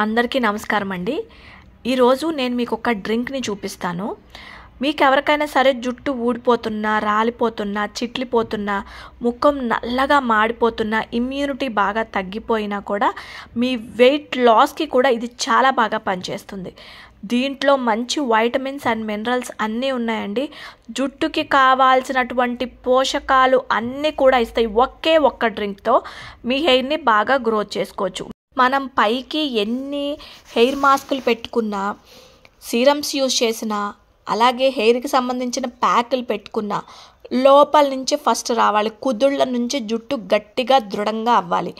అందరికీ నమస్కారం అండి. ఈరోజు నేను మీకు ఒక డ్రింక్ని చూపిస్తాను. మీకు ఎవరికైనా సరే జుట్టు ఊడిపోతున్నా, రాలిపోతున్నా, చిట్లిపోతున్నా, ముఖం నల్లగా మాడిపోతున్నా, ఇమ్యూనిటీ బాగా తగ్గిపోయినా కూడా మీ వెయిట్ లాస్కి కూడా ఇది చాలా బాగా పనిచేస్తుంది. దీంట్లో మంచి వైటమిన్స్ అండ్ మినరల్స్ అన్నీ ఉన్నాయండి. జుట్టుకి కావాల్సినటువంటి పోషకాలు అన్నీ కూడా ఇస్తాయి. ఒకే ఒక్క డ్రింక్తో మీ హెయిర్ని బాగా గ్రోత్ చేసుకోవచ్చు. మనం పైకి ఎన్ని హెయిర్ మాస్కులు పెట్టుకున్నా, సీరమ్స్ యూజ్ చేసినా, అలాగే హెయిర్కి సంబంధించిన ప్యాకులు పెట్టుకున్నా, లోపల నుంచి ఫస్ట్ రావాలి. కుదుళ్ళ నుంచి జుట్టు గట్టిగా దృఢంగా అవ్వాలి.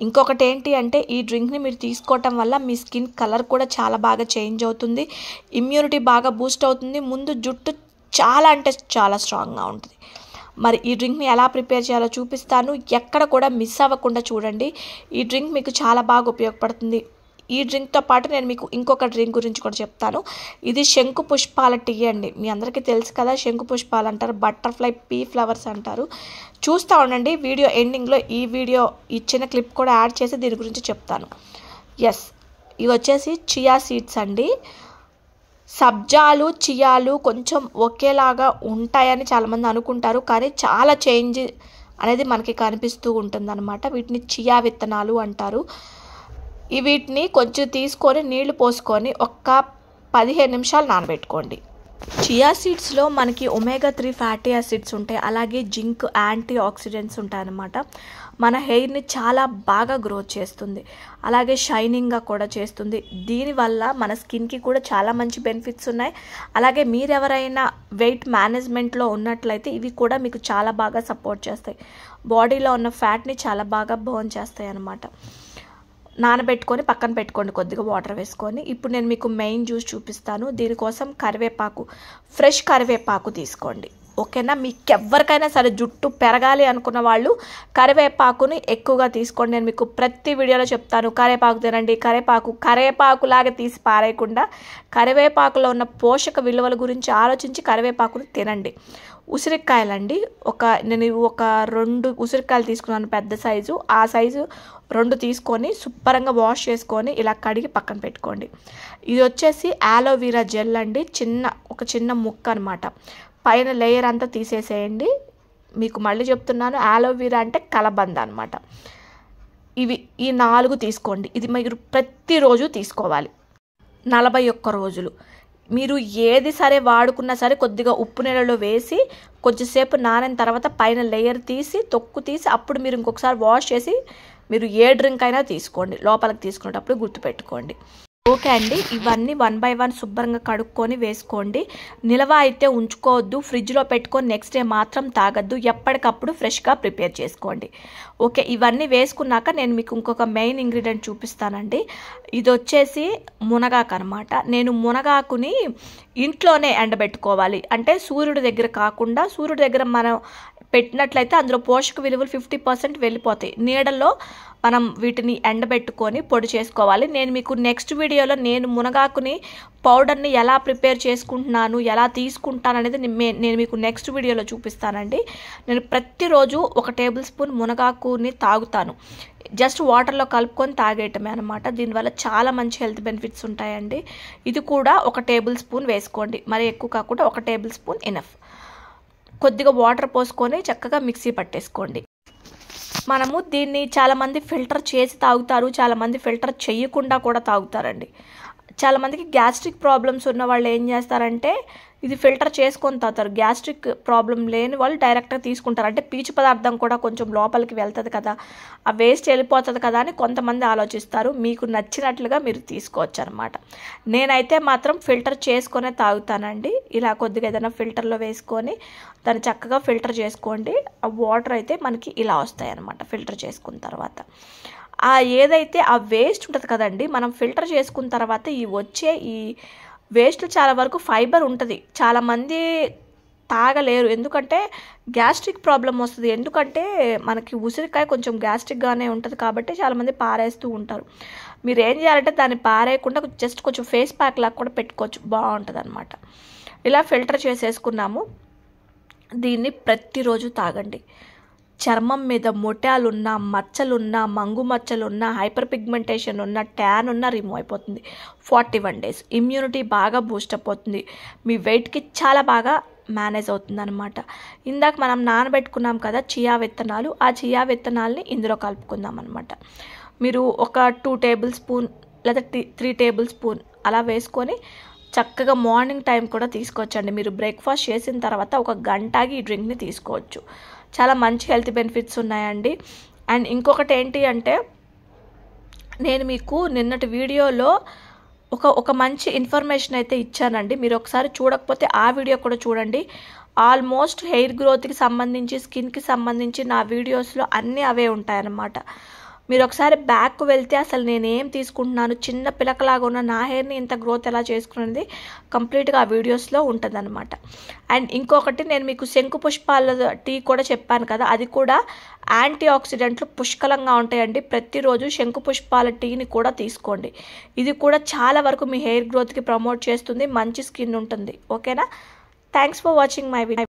ఇంకొకటి ఏంటి అంటే ఈ డ్రింక్ని మీరు తీసుకోవటం వల్ల మీ స్కిన్ కలర్ కూడా చాలా బాగా చేంజ్ అవుతుంది. ఇమ్యూనిటీ బాగా బూస్ట్ అవుతుంది. ముందు జుట్టు చాలా అంటే చాలా స్ట్రాంగ్గా ఉంటుంది. మరి ఈ డ్రింక్ని ఎలా ప్రిపేర్ చేయాలో చూపిస్తాను. ఎక్కడ కూడా మిస్ అవ్వకుండా చూడండి. ఈ డ్రింక్ మీకు చాలా బాగా ఉపయోగపడుతుంది. ఈ డ్రింక్తో పాటు నేను మీకు ఇంకొక డ్రింక్ గురించి కూడా చెప్తాను. ఇది శంకు పుష్పాల టీ అండి. మీ అందరికీ తెలుసు కదా, శంకు పుష్పాలు అంటారు, బటర్ఫ్లై పీ ఫ్లవర్స్ అంటారు. చూస్తూ ఉండండి. వీడియో ఎండింగ్లో ఈ వీడియో ఇచ్చిన క్లిప్ కూడా యాడ్ చేసి దీని గురించి చెప్తాను. ఇవి వచ్చేసి చియా సీడ్స్ అండి. సబ్జాలు, చియాలు కొంచెం ఒకేలాగా ఉంటాయని చాలామంది అనుకుంటారు, కానీ చాలా చేంజ్ అనేది మనకి కనిపిస్తూ ఉంటుందన్నమాట. వీటిని చియా విత్తనాలు అంటారు. వీటిని కొంచెం తీసుకొని నీళ్లు పోసుకొని ఒక్క 15 నిమిషాలు నానబెట్టుకోండి. చియా సీడ్స్లో మనకి ఒమేగా 3 ఫ్యాటీ యాసిడ్స్ ఉంటాయి. అలాగే జింక్, యాంటీ ఆక్సిడెంట్స్ ఉంటాయన్నమాట. మన హెయిర్ని చాలా బాగా గ్రోత్ చేస్తుంది. అలాగే షైనింగ్గా కూడా చేస్తుంది. దీనివల్ల మన స్కిన్కి కూడా చాలా మంచి బెనిఫిట్స్ ఉన్నాయి. అలాగే మీరెవరైనా వెయిట్ మేనేజ్మెంట్లో ఉన్నట్లయితే ఇవి కూడా మీకు చాలా బాగా సపోర్ట్ చేస్తాయి. బాడీలో ఉన్న ఫ్యాట్ని చాలా బాగా బర్న్ చేస్తాయి అన్నమాట. నానబెట్టుకొని పక్కన పెట్టుకోండి, కొద్దిగా వాటర్ వేసుకొని. ఇప్పుడు నేను మీకు మెయిన్ జ్యూస్ చూపిస్తాను. దీనికోసం కరివేపాకు, ఫ్రెష్ కరివేపాకు తీసుకోండి. ఓకేనా? మీకు ఎవరికైనా సరే జుట్టు పెరగాలి అనుకున్న వాళ్ళు కరివేపాకుని ఎక్కువగా తీసుకోండి. నేను మీకు ప్రతి వీడియోలో చెప్తాను, కరివేపాకు తినండి. కరివేపాకులాగా తీసి పారేయకుండా కరివేపాకులో ఉన్న పోషక విలువల గురించి ఆలోచించి కరివేపాకుని తినండి. ఉసిరికాయలండి, నేను ఒక 2 ఉసిరికాయలు తీసుకున్నాను, పెద్ద సైజు. ఆ సైజు 2 తీసుకొని శుభ్రంగా వాష్ చేసుకొని ఇలా కడిగి పక్కన పెట్టుకోండి. ఇది వచ్చేసి ఆలోవెరా జెల్ అండి. ఒక చిన్న ముక్క అనమాట. పైన లేయర్ అంతా తీసేసేయండి. మీకు మళ్ళీ చెప్తున్నాను, ఆలోవెరా అంటే కలబంద అనమాట. ఈ 4 తీసుకోండి. ఇది మీరు ప్రతిరోజు తీసుకోవాలి 41 రోజులు. మీరు ఏది సరే వాడుకున్నా సరే కొద్దిగా ఉప్పు నీళ్ళలో వేసి కొంచెంసేపు నానిన తర్వాత పైన లేయర్ తీసి తొక్కు తీసి అప్పుడు మీరు ఇంకొకసారి వాష్ చేసి మీరు ఏ డ్రింక్ అయినా తీసుకోండి. లోపలికి తీసుకునేటప్పుడు గుర్తుపెట్టుకోండి. ఓకే అండి, ఇవన్నీ 1 by 1 శుభ్రంగా కడుక్కొని వేసుకోండి. నిల్వ అయితే ఉంచుకోవద్దు. ఫ్రిడ్జ్లో పెట్టుకొని నెక్స్ట్ డే మాత్రం తాగద్దు. ఎప్పటికప్పుడు ఫ్రెష్గా ప్రిపేర్ చేసుకోండి. ఓకే, ఇవన్నీ వేసుకున్నాక నేను మీకు ఇంకొక మెయిన్ ఇంగ్రీడియంట్ చూపిస్తానండి. ఇది వచ్చేసి మునగాకు అనమాట. నేను మునగాకుని ఇంట్లోనే ఎండబెట్టుకోవాలి. అంటే సూర్యుడి దగ్గర కాకుండా, సూర్యుడి దగ్గర మనం పెట్టినట్లయితే అందులో పోషక విలువలు 50% వెళ్ళిపోతాయి. నీడల్లో మనం వీటిని ఎండబెట్టుకొని పొడి చేసుకోవాలి. నేను మీకు నెక్స్ట్ వీడియోలో నేను మునగాకుని పౌడర్ని ఎలా ప్రిపేర్ చేసుకుంటున్నాను, ఎలా తీసుకుంటాను అనేది నేను మీకు నెక్స్ట్ వీడియోలో చూపిస్తానండి. నేను ప్రతిరోజు 1 టేబుల్ స్పూన్ మునగాకుని తాగుతాను. జస్ట్ వాటర్లో కలుపుకొని తాగేయటమే అనమాట. దీనివల్ల చాలా మంచి హెల్త్ బెనిఫిట్స్ ఉంటాయండి. ఇది కూడా 1 టేబుల్ స్పూన్ వేసుకోండి. మరి ఎక్కువ కాకుండా 1 టేబుల్ స్పూన్ ఎనఫ్. కొద్దిగా వాటర్ పోసుకొని చక్కగా మిక్సీ పట్టేసుకోండి. మనము దీన్ని చాలామంది ఫిల్టర్ చేసి తాగుతారు, చాలామంది ఫిల్టర్ చేయకుండా కూడా తాగుతారండి. చాలామందికి గ్యాస్ట్రిక్ ప్రాబ్లమ్స్ ఉన్న వాళ్ళు ఏం చేస్తారంటే ఇది ఫిల్టర్ చేసుకొని తాగుతారు. గ్యాస్ట్రిక్ ప్రాబ్లం లేని వాళ్ళు డైరెక్ట్గా తీసుకుంటారు. అంటే పీచు పదార్థం కూడా కొంచెం లోపలికి వెళ్తుంది కదా, ఆ వేస్ట్ వెళ్ళిపోతుంది కదా అని కొంతమంది ఆలోచిస్తారు. మీకు నచ్చినట్లుగా మీరు తీసుకోవచ్చు అనమాట. నేనైతే మాత్రం ఫిల్టర్ చేసుకొనే తాగుతానండి. ఇలా కొద్దిగా ఏదైనా ఫిల్టర్లో వేసుకొని దాన్ని చక్కగా ఫిల్టర్ చేసుకోండి. ఆ వాటర్ అయితే మనకి ఇలా వస్తాయి అన్నమాట ఫిల్టర్ చేసుకున్న తర్వాత. ఏదైతే ఆ వేస్ట్ ఉంటుంది కదండి, మనం ఫిల్టర్ చేసుకున్న తర్వాత ఈ వేస్ట్లో చాలా వరకు ఫైబర్ ఉంటుంది. చాలామంది తాగలేరు, ఎందుకంటే గ్యాస్ట్రిక్ ప్రాబ్లం వస్తుంది. ఎందుకంటే మనకి ఉసిరికాయ కొంచెం గ్యాస్ట్రిక్గానే ఉంటుంది కాబట్టి చాలామంది పారేస్తూ ఉంటారు. మీరు ఏం చేయాలంటే దాన్ని పారేయకుండా జస్ట్ కొంచెం ఫేస్ ప్యాక్ లాగా కూడా పెట్టుకోవచ్చు, బాగుంటుంది అనమాట. ఇలా ఫిల్టర్ చేసేసుకున్నాము. దీన్ని ప్రతిరోజు తాగండి. చర్మం మీద మొటాలున్నా, మచ్చలున్నా, మంగు మచ్చలున్నా, హైపర్ పిగ్మెంటేషన్ ఉన్న, ట్యాన్ ఉన్న రిమూవ్ అయిపోతుంది 41 డేస్. ఇమ్యూనిటీ బాగా బూస్టప్ అవుతుంది. మీ వెయిట్కి చాలా బాగా మేనేజ్ అవుతుంది అనమాట. ఇందాక మనం నానబెట్టుకున్నాం కదా చియా విత్తనాలు, ఆ చియా విత్తనాలని ఇందులో కలుపుకుందాం అనమాట. మీరు ఒక 2 టేబుల్ స్పూన్ లేదా 3 టేబుల్ స్పూన్ అలా వేసుకొని చక్కగా మార్నింగ్ టైం కూడా తీసుకోవచ్చండి. మీరు బ్రేక్ఫాస్ట్ చేసిన తర్వాత ఒక గంటకి ఈ డ్రింక్ని తీసుకోవచ్చు. చాలా మంచి హెల్త్ బెనిఫిట్స్ ఉన్నాయండి. అండ్ ఇంకొకటి ఏంటి అంటే, నేను మీకు నిన్నటి వీడియోలో ఒక మంచి ఇన్ఫర్మేషన్ అయితే ఇచ్చానండి. మీరు ఒకసారి చూడకపోతే ఆ వీడియో కూడా చూడండి. ఆల్మోస్ట్ హెయిర్ గ్రోత్కి సంబంధించి, స్కిన్కి సంబంధించి నా వీడియోస్లో అన్నీ అవే ఉంటాయన్నమాట. మీరు ఒకసారి బ్యాక్ వెళ్తే అసలు నేను ఏం తీసుకుంటున్నాను, చిన్న పిలకలాగా ఉన్న నా హెయిర్ని ఇంత గ్రోత్ ఎలా చేసుకునేది కంప్లీట్గా ఆ వీడియోస్లో ఉంటుంది అనమాట. అండ్ ఇంకొకటి, నేను మీకు శంకు పుష్పాల టీ కూడా చెప్పాను కదా, అది కూడా యాంటీ ఆక్సిడెంట్లు పుష్కలంగా ఉంటాయండి. ప్రతిరోజు శంకు పుష్పాల టీని కూడా తీసుకోండి. ఇది కూడా చాలా వరకు మీ హెయిర్ గ్రోత్కి ప్రమోట్ చేస్తుంది, మంచి స్కిన్ ఉంటుంది. ఓకేనా? Thanks for watching my video.